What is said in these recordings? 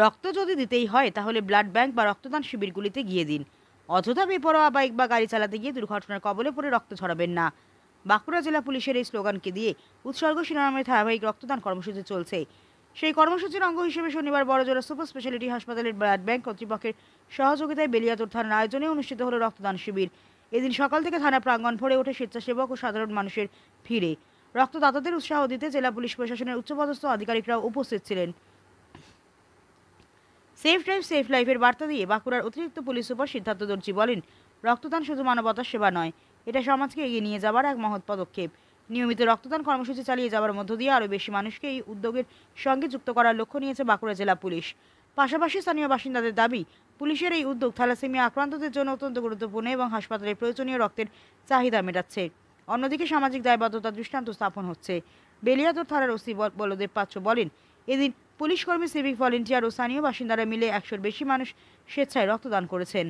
রক্ত যদি দিতেই হয় তাহলে ব্লাড ব্যাংক বা রক্তদান শিবিরগুলিতে গিয়ে দিন। অযথা বেপরোয়া বাইক বা গাড়ি চালাতে গিয়ে দুর্ঘটনার কবলে পড়ে রক্ত ছড়াবেন না। বাঁকুড়া জেলা পুলিশের এই স্লোগানকে দিয়ে উৎসর্গ শিরোনামের ধারাবাহিক রক্তদান কর্মসূচি চলছে। সেই কর্মসূচির অঙ্গ হিসেবে শনিবার বড়জোড়া সুপার স্পেশালিটি হাসপাতালের ব্লাড ব্যাংক কর্তৃপক্ষের সহযোগিতায় বেলিয়াতোড় থানার আয়োজনে অনুষ্ঠিত হলো রক্তদান শিবির। এদিন সকাল থেকে থানা প্রাঙ্গণ ভরে ওঠে স্বেচ্ছাসেবক ও সাধারণ মানুষের ভিড়ে। রক্তদাতাদের উৎসাহ দিতে জেলা পুলিশ প্রশাসনের উচ্চপদস্থ আধিকারিকরাও উপস্থিত ছিলেন। সেফ ড্রাইভ সেফ লাইফের বার্তা দিয়ে বাঁকুড়ার অতিরিক্ত পুলিশ সুপার সিদ্ধার্থ দর্জি বলেন, রক্তদান শুধু মানবতার সেবা নয়, এটা সমাজকে এগিয়ে নিয়ে যাওয়ার এক মহৎ পদক্ষেপ। নিয়মিত রক্তদান কর্মসূচি চালিয়ে যাওয়ার মধ্য দিয়ে আরও বেশি মানুষকে এই উদ্যোগের সঙ্গে যুক্ত করার লক্ষ্য নিয়েছে বাঁকুড়া জেলা পুলিশ। পাশাপাশি স্থানীয় বাসিন্দাদের দাবি, পুলিশের এই উদ্যোগ থ্যালাসেমিয়া আক্রান্তদের জন্য অত্যন্ত গুরুত্বপূর্ণ এবং হাসপাতালে প্রয়োজনীয় রক্তের চাহিদা মেটাচ্ছে। অন্যদিকে সামাজিক দায়বদ্ধতার দৃষ্টান্ত স্থাপন হচ্ছে। বেলিয়াতোড় থানার ওসি বলদেব পাত্র বলেন, এদিন পুলিশ কর্মী, সিভিক ভলেন্টিয়ার ও স্থানীয় বাসিন্দারা মিলে 100-র বেশি মানুষ স্বেচ্ছায় রক্তদান করেছেন।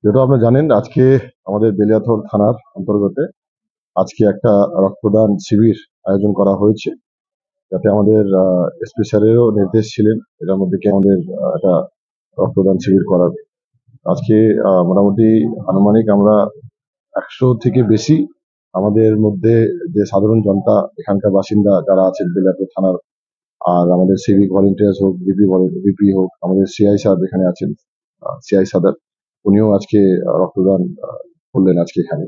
যেটা আপনি জানেন, আজকে আমাদের বেলিয়াথল থানার অন্তর্গতে আজকে একটা রক্তদান শিবির আয়োজন করা হয়েছে, যাতে আমাদের এসপি স্যারেরও নির্দেশ ছিলেন এটার মধ্যে কি আমাদের একটা রক্তদান শিবির করার। আজকে মোটামুটি আনুমানিক আমরা 100 থেকে বেশি আমাদের মধ্যে যে সাধারণ জনতা, এখানকার বাসিন্দা যারা আছেন বেলিয়াথল থানার, আর আমাদের সিভিক ভলেন্টিয়ার্স হোক, বিপি হোক, আমাদের সিআই সাহেব এখানে আছেন, সিআই সাদার, উনিও আজকে রক্তদান করলেন আজকে এখানে।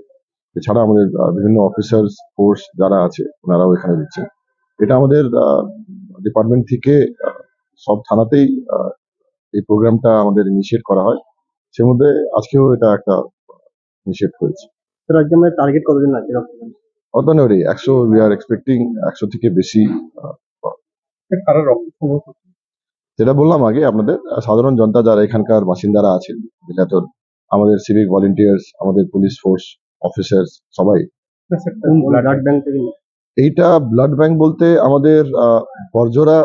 এছাড়া আমাদের বিভিন্ন অফিসার্স ফোর্স যারা আছে ওনারাও এখানে দিচ্ছেন। এটা আমাদের ডিপার্টমেন্ট থেকে সব থানাতেই এই প্রোগ্রামটা আমাদের ইনিশিয়েট করা হয়, সে মধ্যে আজকেও এটা একটা ইনিশিয়েট হয়েছে। টার্গেট কতদিন আছে রক্তদান? অর্থাৎ 100, উই আর এক্সপেক্টিং 100 থেকে বেশি। যেটা বললাম আগে আপনাদের, সাধারণ জনতা যারা এখানকার বাসিন্দারা আছেন বেলিয়াথল, আমাদের সিভিক ভলেন্টিয়ার্স, আমাদের পুলিশ ফোর্স, অফিসার্স সবাই। এইটা ব্লাড ব্যাংক বলতে আমাদের বড়জোড়া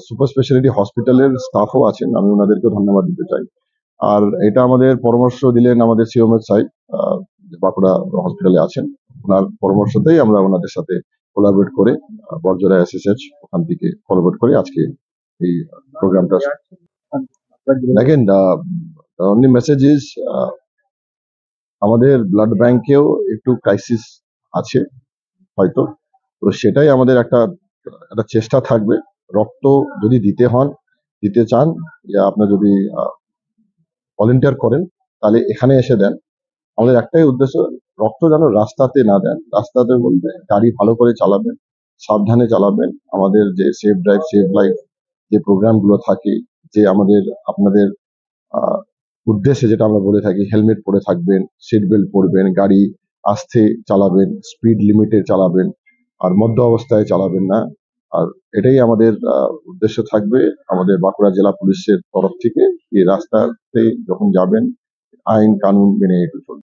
সুপার স্পেশালিটি হসপিটালের স্টাফও আছেন, আমি ওনাদেরকেও ধন্যবাদ দিতে চাই। আর এটা আমাদের পরামর্শ দিলেন আমাদের সিওমের সাহেব, বাঁকুড়া হসপিটালে আছেন, ওনার পরামর্শতেই আমরা ওনাদের সাথে কোলাবরেট করে বড়জোড়া এসএসএইচ ওখান থেকে কোলাবরেট করে আজকে এই প্রোগ্রামটা। আপনার জীবনে দেখেন, অনলি মেসেজ ইজ আমাদের ব্লাড ব্যাংকেও একটু ক্রাইসিস আছে হয়তো, তো সেটাই আমাদের একটা একটা চেষ্টা থাকবে। রক্ত যদি দিতে চান, ইয়া আপনার যদি ভলেন্টিয়ার করেন, তাহলে এখানে এসে দেন। আমাদের একটাই উদ্দেশ্য, রক্ত যেন রাস্তাতে না দেন। রাস্তাতে বলতে গাড়ি ভালো করে চালাবেন, সাবধানে চালাবেন। আমাদের যে সেফ ড্রাইভ সেভ লাইফ যে প্রোগ্রাম গুলো থাকে, যে আমাদের আপনাদের আহ, উদ্দেশ্যে যেটা আমরা বলে থাকি, হেলমেট পরে থাকবেন, সিট বেল্ট পরবেন, গাড়ি আস্তে চালাবেন, স্পিড লিমিটে চালাবেন, আর মধ্য অবস্থায় চালাবেন না। আর এটাই আমাদের উদ্দেশ্য থাকবে আমাদের বাঁকুড়া জেলা পুলিশের তরফ থেকে। এই রাস্তাতে যখন যাবেন, আইন কানুন মেনে একটু চলবেন।